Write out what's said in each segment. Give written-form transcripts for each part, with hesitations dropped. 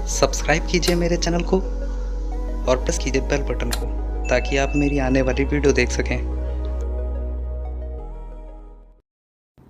Subscribe कीजिए मेरे channel को और प्रेस कीजिए बेल बटन को ताकि आप मेरी आने वाली वीडियो देख सकें।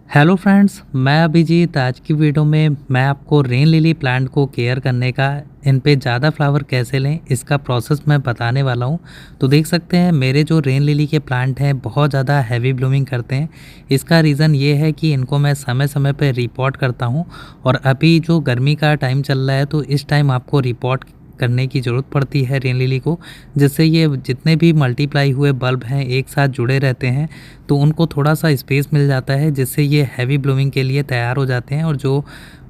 हेलो फ्रेंड्स, मैं अभिजीत। आज की वीडियो में मैं आपको रेन लिली प्लांट को केयर करने का, इन पे ज़्यादा फ्लावर कैसे लें, इसका प्रोसेस मैं बताने वाला हूं। तो देख सकते हैं मेरे जो रेन लिली के प्लांट हैं बहुत ज़्यादा हैवी ब्लूमिंग करते हैं। इसका रीज़न ये है कि इनको मैं समय समय पर रिपोर्ट करता हूं, और अभी जो गर्मी का टाइम चल रहा है तो इस टाइम आपको रिपोर्ट करने की ज़रूरत पड़ती है रेन लिली को, जिससे ये जितने भी मल्टीप्लाई हुए बल्ब हैं एक साथ जुड़े रहते हैं, तो उनको थोड़ा सा स्पेस मिल जाता है, जिससे ये हैवी ब्लूमिंग के लिए तैयार हो जाते हैं। और जो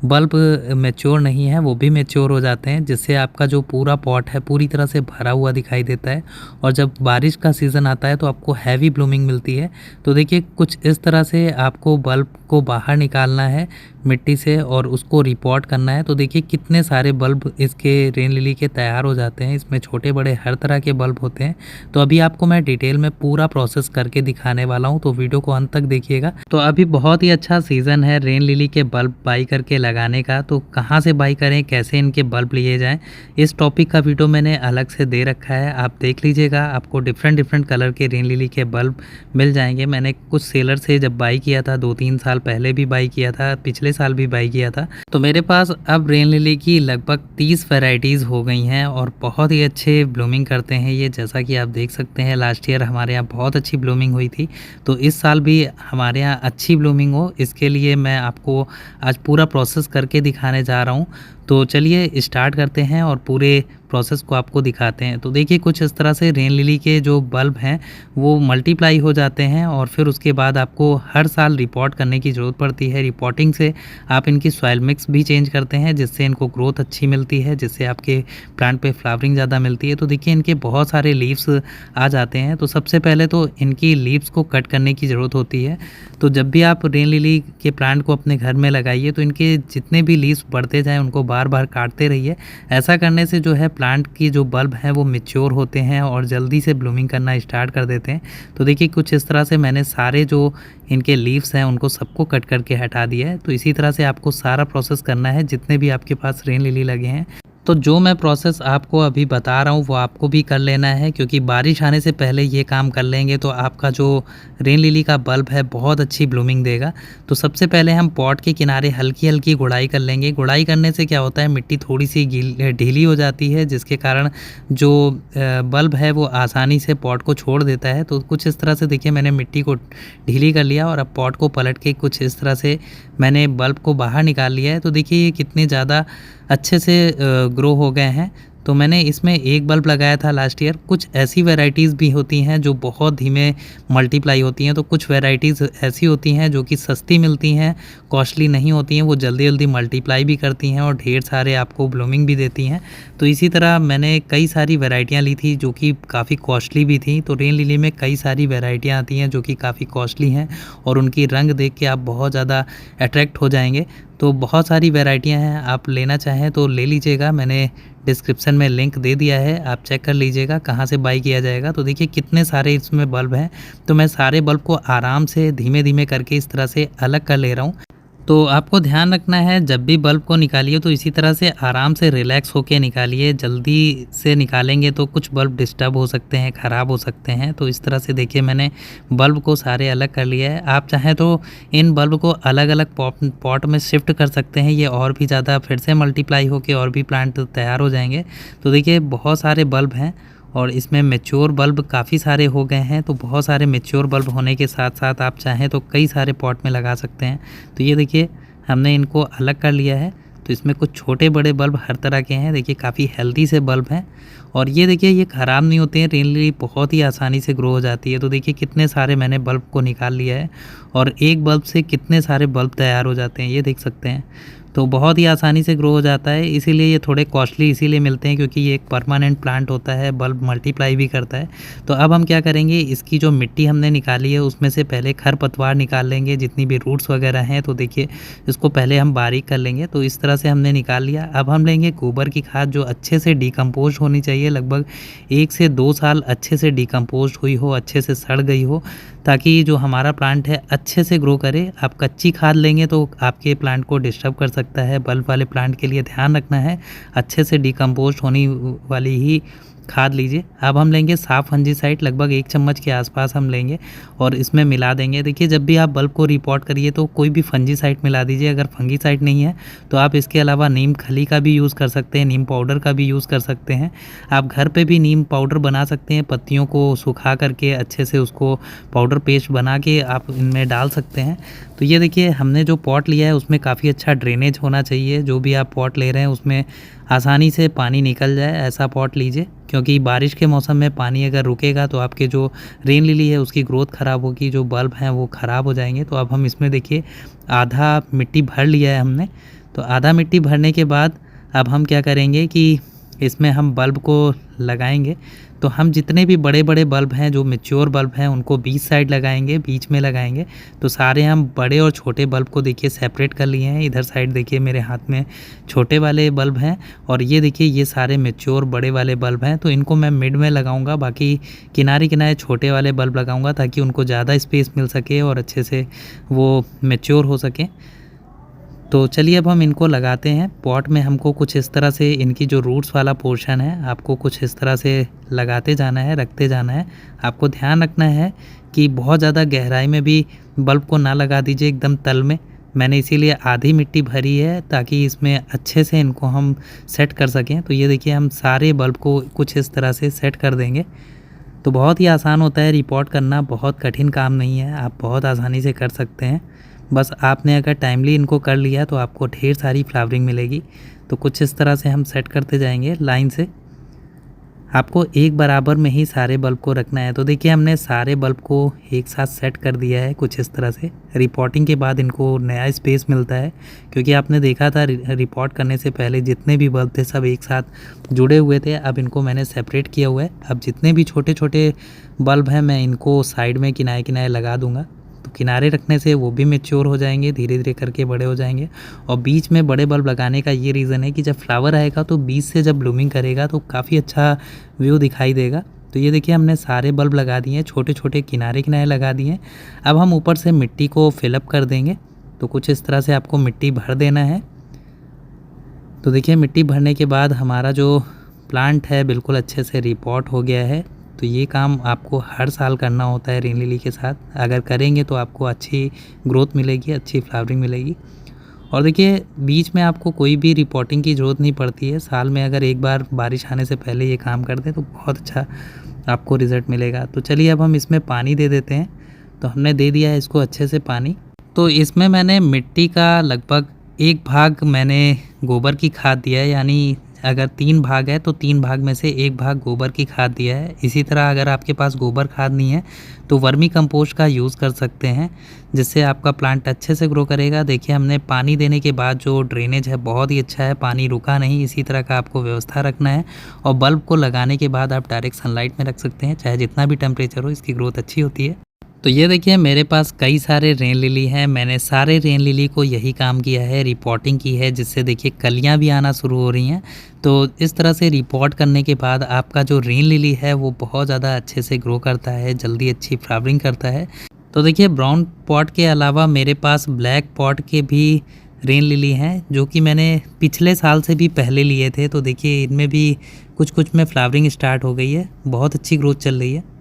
बल्ब मैच्योर नहीं है वो भी मैच्योर हो जाते हैं, जिससे आपका जो पूरा पॉट है पूरी तरह से भरा हुआ दिखाई देता है। और जब बारिश का सीज़न आता है तो आपको हैवी ब्लूमिंग मिलती है। तो देखिए कुछ इस तरह से आपको बल्ब को बाहर निकालना है मिट्टी से और उसको रिपोर्ट करना है। तो देखिए कितने सारे बल्ब इसके रेन लिली के तैयार हो जाते हैं। इसमें छोटे बड़े हर तरह के बल्ब होते हैं। तो अभी आपको मैं डिटेल में पूरा प्रोसेस करके दिखाने वाला हूं, तो वीडियो को अंत तक देखिएगा। तो अभी बहुत ही अच्छा सीज़न है रेन लिली के बल्ब बाई करके लगाने का। तो कहाँ से बाई करें, कैसे इनके बल्ब लिए जाएं, इस टॉपिक का वीडियो मैंने अलग से दे रखा है, आप देख लीजिएगा। आपको डिफरेंट कलर के रेन लिली के बल्ब मिल जाएंगे। मैंने कुछ सेलर से जब बाई किया था, 2-3 साल पहले भी बाई किया था, पिछले साल भी बाई किया था। तो मेरे पास अब रेन लिली की लगभग 30 वैरायटीज़ हो गई हैं और बहुत ही अच्छे ब्लूमिंग करते हैं ये। जैसा कि आप देख सकते हैं लास्ट ईयर हमारे यहाँ बहुत अच्छी ब्लूमिंग हुई थी, तो इस साल भी हमारे यहाँ अच्छी ब्लूमिंग हो, इसके लिए मैं आपको आज पूरा प्रोसेस करके दिखाने जा रहा हूँ। तो चलिए स्टार्ट करते हैं और पूरे प्रोसेस को आपको दिखाते हैं। तो देखिए कुछ इस तरह से रेन लिली के जो बल्ब हैं वो मल्टीप्लाई हो जाते हैं, और फिर उसके बाद आपको हर साल रिपोर्ट करने की ज़रूरत पड़ती है। रिपोर्टिंग से आप इनकी सॉइल मिक्स भी चेंज करते हैं, जिससे इनको ग्रोथ अच्छी मिलती है, जिससे आपके प्लांट पे फ्लावरिंग ज़्यादा मिलती है। तो देखिए इनके बहुत सारे लीव्स आ जाते हैं। तो सबसे पहले तो इनकी लीव्स को कट करने की ज़रूरत होती है। तो जब भी आप रेन लिली के प्लांट को अपने घर में लगाइए तो इनके जितने भी लीव्स बढ़ते जाएँ उनको बार बार काटते रहिए। ऐसा करने से जो है प्लांट की जो बल्ब हैं वो मैच्योर होते हैं और जल्दी से ब्लूमिंग करना स्टार्ट कर देते हैं। तो देखिए कुछ इस तरह से मैंने सारे जो इनके लीव्स हैं उनको सबको कट करके हटा दिया है। तो इसी तरह से आपको सारा प्रोसेस करना है जितने भी आपके पास रेन लिली लगे हैं। तो जो मैं प्रोसेस आपको अभी बता रहा हूँ वो आपको भी कर लेना है, क्योंकि बारिश आने से पहले ये काम कर लेंगे तो आपका जो रेन लिली का बल्ब है बहुत अच्छी ब्लूमिंग देगा। तो सबसे पहले हम पॉट के किनारे हल्की हल्की गुड़ाई कर लेंगे। गुड़ाई करने से क्या होता है, मिट्टी थोड़ी सी ढीली हो जाती है, जिसके कारण जो बल्ब है वो आसानी से पॉट को छोड़ देता है। तो कुछ इस तरह से देखिए मैंने मिट्टी को ढीली कर लिया और अब पॉट को पलट के कुछ इस तरह से मैंने बल्ब को बाहर निकाल लिया है। तो देखिए ये कितने ज़्यादा अच्छे से ग्रो हो गए हैं। तो मैंने इसमें एक बल्ब लगाया था लास्ट ईयर। कुछ ऐसी वैरायटीज़ भी होती हैं जो बहुत धीमे मल्टीप्लाई होती हैं, तो कुछ वैरायटीज़ ऐसी होती हैं जो कि सस्ती मिलती हैं, कॉस्टली नहीं होती हैं, वो जल्दी जल्दी मल्टीप्लाई भी करती हैं और ढेर सारे आपको ब्लूमिंग भी देती हैं। तो इसी तरह मैंने कई सारी वैरायटियाँ ली थी जो कि काफ़ी कॉस्टली भी थी। तो रेन लिली में कई सारी वैरायटियाँ आती हैं जो कि काफ़ी कॉस्टली हैं और उनकी रंग देख के आप बहुत ज़्यादा अट्रैक्ट हो जाएंगे। तो बहुत सारी वैरायटियाँ हैं, आप लेना चाहें तो ले लीजिएगा। मैंने डिस्क्रिप्शन में लिंक दे दिया है, आप चेक कर लीजिएगा कहाँ से बाई किया जाएगा। तो देखिए कितने सारे इसमें बल्ब हैं। तो मैं सारे बल्ब को आराम से धीमे धीमे करके इस तरह से अलग कर ले रहा हूँ। तो आपको ध्यान रखना है जब भी बल्ब को निकालिए तो इसी तरह से आराम से रिलैक्स होके निकालिए। जल्दी से निकालेंगे तो कुछ बल्ब डिस्टर्ब हो सकते हैं, ख़राब हो सकते हैं। तो इस तरह से देखिए मैंने बल्ब को सारे अलग कर लिया है। आप चाहें तो इन बल्ब को अलग अलग पॉट में शिफ्ट कर सकते हैं, ये और भी ज़्यादा फिर से मल्टीप्लाई होके और भी प्लांट तैयार हो जाएंगे। तो देखिए बहुत सारे बल्ब हैं और इसमें मैच्योर बल्ब काफ़ी सारे हो गए हैं। तो बहुत सारे मैच्योर बल्ब होने के साथ साथ आप चाहें तो कई सारे पॉट में लगा सकते हैं। तो ये देखिए हमने इनको अलग कर लिया है। तो इसमें कुछ छोटे बड़े बल्ब हर तरह के हैं, देखिए काफ़ी हेल्दी से बल्ब हैं। और ये देखिए ये ख़राब नहीं होते हैं, रेन लिली बहुत ही आसानी से ग्रो हो जाती है। तो देखिए कितने सारे मैंने बल्ब को निकाल लिया है और एक बल्ब से कितने सारे बल्ब तैयार हो जाते हैं, ये देख सकते हैं। तो बहुत ही आसानी से ग्रो हो जाता है। इसीलिए ये थोड़े कॉस्टली इसीलिए मिलते हैं क्योंकि ये एक परमानेंट प्लांट होता है, बल्ब मल्टीप्लाई भी करता है। तो अब हम क्या करेंगे, इसकी जो मिट्टी हमने निकाली है उसमें से पहले खरपतवार निकाल लेंगे, जितनी भी रूट्स वगैरह हैं। तो देखिए इसको पहले हम बारीक कर लेंगे। तो इस तरह से हमने निकाल लिया। अब हम लेंगे गोबर की खाद जो अच्छे से डिकम्पोज होनी चाहिए, लगभग 1 से 2 साल अच्छे से डिकम्पोज हुई हो, अच्छे से सड़ गई हो, ताकि जो हमारा प्लांट है अच्छे से ग्रो करे। आप कच्ची खाद लेंगे तो आपके प्लांट को डिस्टर्ब कर सकता है। बल्ब वाले प्लांट के लिए ध्यान रखना है, अच्छे से डिकम्पोस्ट होने वाली ही खाद लीजिए। अब हम लेंगे साफ फंजीसाइड, लगभग 1 चम्मच के आसपास हम लेंगे और इसमें मिला देंगे। देखिए, जब भी आप बल्ब को रिपोर्ट करिए तो कोई भी फंजीसाइड मिला दीजिए। अगर फंजीसाइड नहीं है तो आप इसके अलावा नीम खली का भी यूज़ कर सकते हैं, नीम पाउडर का भी यूज़ कर सकते हैं। आप घर पे भी नीम पाउडर बना सकते हैं, पत्तियों को सुखा करके अच्छे से उसको पाउडर पेस्ट बना के आप इनमें डाल सकते हैं। तो ये देखिए, हमने जो पॉट लिया है उसमें काफ़ी अच्छा ड्रेनेज होना चाहिए। जो भी आप पॉट ले रहे हैं उसमें आसानी से पानी निकल जाए, ऐसा पॉट लीजिए, क्योंकि बारिश के मौसम में पानी अगर रुकेगा तो आपके जो रेन लिली है उसकी ग्रोथ ख़राब होगी, जो बल्ब हैं वो ख़राब हो जाएंगे। तो अब हम इसमें देखिए आधा मिट्टी भर लिया है हमने। तो आधा मिट्टी भरने के बाद अब हम क्या करेंगे कि इसमें हम बल्ब को लगाएंगे। तो हम जितने भी बड़े बड़े बल्ब हैं, जो मैच्योर बल्ब हैं, उनको बीच साइड लगाएंगे, बीच में लगाएंगे। तो सारे हम बड़े और छोटे बल्ब को देखिए सेपरेट कर लिए हैं। इधर साइड देखिए मेरे हाथ में छोटे वाले बल्ब हैं और ये देखिए ये सारे मैच्योर बड़े वाले बल्ब हैं। तो इनको मैं मिड में लगाऊंगा, बाकी किनारे किनारे छोटे वाले बल्ब लगाऊंगा ताकि उनको ज़्यादा स्पेस मिल सके और अच्छे से वो मैच्योर हो सके। तो चलिए अब हम इनको लगाते हैं। पॉट में हमको कुछ इस तरह से इनकी जो रूट्स वाला पोर्शन है आपको कुछ इस तरह से लगाते जाना है, रखते जाना है। आपको ध्यान रखना है कि बहुत ज़्यादा गहराई में भी बल्ब को ना लगा दीजिए, एकदम तल में। मैंने इसीलिए आधी मिट्टी भरी है ताकि इसमें अच्छे से इनको हम सेट कर सकें। तो ये देखिए हम सारे बल्ब को कुछ इस तरह से सेट कर देंगे। तो बहुत ही आसान होता है रिपोर्ट करना, बहुत कठिन काम नहीं है, आप बहुत आसानी से कर सकते हैं। बस आपने अगर टाइमली इनको कर लिया तो आपको ढेर सारी फ्लावरिंग मिलेगी। तो कुछ इस तरह से हम सेट करते जाएंगे लाइन से। आपको एक बराबर में ही सारे बल्ब को रखना है। तो देखिए हमने सारे बल्ब को एक साथ सेट कर दिया है कुछ इस तरह से। रिपोर्टिंग के बाद इनको नया स्पेस मिलता है, क्योंकि आपने देखा था रिपोर्ट करने से पहले जितने भी बल्ब थे सब एक साथ जुड़े हुए थे। अब इनको मैंने सेपरेट किया हुआ है। अब जितने भी छोटे छोटे बल्ब हैं मैं इनको साइड में किनारे किनारे लगा दूँगा। तो किनारे रखने से वो भी मैच्योर हो जाएंगे, धीरे धीरे करके बड़े हो जाएंगे। और बीच में बड़े बल्ब लगाने का ये रीज़न है कि जब फ्लावर आएगा तो बीच से जब ब्लूमिंग करेगा तो काफ़ी अच्छा व्यू दिखाई देगा। तो ये देखिए हमने सारे बल्ब लगा दिए हैं, छोटे छोटे किनारे किनारे लगा दिए हैं। अब हम ऊपर से मिट्टी को फिलअप कर देंगे। तो कुछ इस तरह से आपको मिट्टी भर देना है। तो देखिए मिट्टी भरने के बाद हमारा जो प्लांट है बिल्कुल अच्छे से रिपोर्ट हो गया है। तो ये काम आपको हर साल करना होता है रेन लिली के साथ। अगर करेंगे तो आपको अच्छी ग्रोथ मिलेगी, अच्छी फ्लावरिंग मिलेगी। और देखिए बीच में आपको कोई भी रिपोर्टिंग की ज़रूरत नहीं पड़ती है। साल में अगर एक बार बारिश आने से पहले ये काम कर दें तो बहुत अच्छा आपको रिज़ल्ट मिलेगा। तो चलिए अब हम इसमें पानी दे देते हैं। तो हमने दे दिया है इसको अच्छे से पानी। तो इसमें मैंने मिट्टी का लगभग 1 भाग मैंने गोबर की खाद दिया है, यानी अगर 3 भाग है तो 3 भाग में से 1 भाग गोबर की खाद दिया है। इसी तरह अगर आपके पास गोबर खाद नहीं है तो वर्मी कंपोस्ट का यूज़ कर सकते हैं, जिससे आपका प्लांट अच्छे से ग्रो करेगा। देखिए हमने पानी देने के बाद जो ड्रेनेज है बहुत ही अच्छा है, पानी रुका नहीं। इसी तरह का आपको व्यवस्था रखना है। और बल्ब को लगाने के बाद आप डायरेक्ट सनलाइट में रख सकते हैं, चाहे जितना भी टेम्परेचर हो, इसकी ग्रोथ अच्छी होती है। तो ये देखिए मेरे पास कई सारे रेन लिली हैं। मैंने सारे रेन लिली को यही काम किया है, रिपोर्टिंग की है, जिससे देखिए कलियां भी आना शुरू हो रही हैं। तो इस तरह से रिपोर्ट करने के बाद आपका जो रेन लिली है वो बहुत ज़्यादा अच्छे से ग्रो करता है, जल्दी अच्छी फ्लावरिंग करता है। तो देखिए ब्राउन पॉट के अलावा मेरे पास ब्लैक पॉट के भी रेन लिली हैं, जो कि मैंने पिछले साल से भी पहले लिए थे। तो देखिए इनमें भी कुछ में फ्लावरिंग स्टार्ट हो गई है, बहुत अच्छी ग्रोथ चल रही है।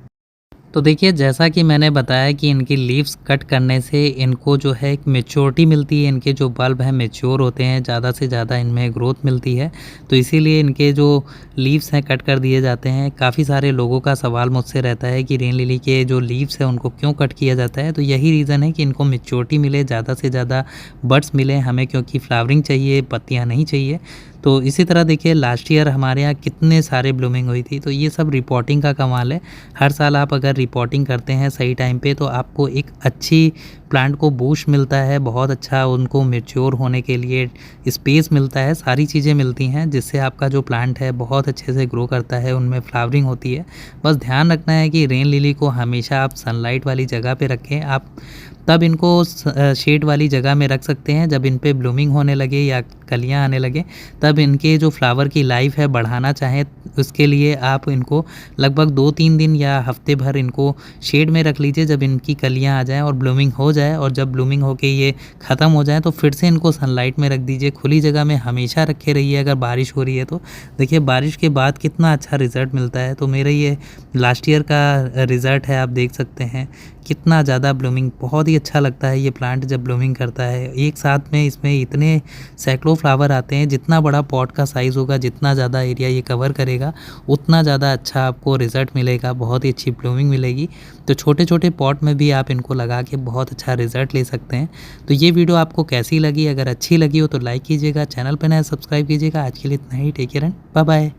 तो देखिए जैसा कि मैंने बताया कि इनकी लीव्स कट करने से इनको जो है एक मैच्योरिटी मिलती है। इनके जो बल्ब हैं मैच्योर होते हैं, ज़्यादा से ज़्यादा इनमें ग्रोथ मिलती है। तो इसीलिए इनके जो लीव्स हैं कट कर दिए जाते हैं। काफ़ी सारे लोगों का सवाल मुझसे रहता है कि रेन लिली के जो लीव्स हैं उनको क्यों कट किया जाता है। तो यही रीज़न है कि इनको मैच्योरिटी मिले, ज़्यादा से ज़्यादा बड्स मिले हमें, क्योंकि फ्लावरिंग चाहिए, पत्तियाँ नहीं चाहिए। तो इसी तरह देखिए लास्ट ईयर हमारे यहाँ कितने सारे ब्लूमिंग हुई थी। तो ये सब रिपोर्टिंग का कमाल है। हर साल आप अगर रिपोर्टिंग करते हैं सही टाइम पे तो आपको एक अच्छी प्लांट को बूस्ट मिलता है, बहुत अच्छा उनको मैच्योर होने के लिए स्पेस मिलता है, सारी चीज़ें मिलती हैं, जिससे आपका जो प्लांट है बहुत अच्छे से ग्रो करता है, उनमें फ्लावरिंग होती है। बस ध्यान रखना है कि रेन लिली को हमेशा आप सनलाइट वाली जगह पे रखें। आप तब इनको शेड वाली जगह में रख सकते हैं। जब इन पे ब्लूमिंग होने लगे या कलियां आने लगे, तब इनके जो फ्लावर की लाइफ है बढ़ाना चाहें, उसके लिए आप इनको लगभग 2-3 दिन या हफ्ते भर इनको शेड में रख लीजिए। जब इनकी कलियां आ जाएं और ब्लूमिंग हो जाए, और जब ब्लूमिंग होके ये ख़त्म हो जाए तो फिर से इनको सनलाइट में रख दीजिए। खुली जगह में हमेशा रखे रहिए अगर बारिश हो रही है तो। देखिए बारिश के बाद कितना अच्छा रिज़ल्ट मिलता है। तो मेरा ये लास्ट ईयर का रिज़ल्ट है, आप देख सकते हैं कितना ज़्यादा ब्लूमिंग, बहुत ही अच्छा लगता है ये प्लांट जब ब्लूमिंग करता है। एक साथ में इसमें इतने सैकड़ों फ्लावर आते हैं। जितना बड़ा पॉट का साइज़ होगा, जितना ज़्यादा एरिया ये कवर करेगा, उतना ज़्यादा अच्छा आपको रिज़ल्ट मिलेगा, बहुत ही अच्छी ब्लूमिंग मिलेगी। तो छोटे छोटे पॉट में भी आप इनको लगा के बहुत अच्छा रिज़ल्ट ले सकते हैं। तो ये वीडियो आपको कैसी लगी? अगर अच्छी लगी हो तो लाइक कीजिएगा, चैनल पर नया सब्सक्राइब कीजिएगा। आज के लिए इतना ही, take care and bye bye.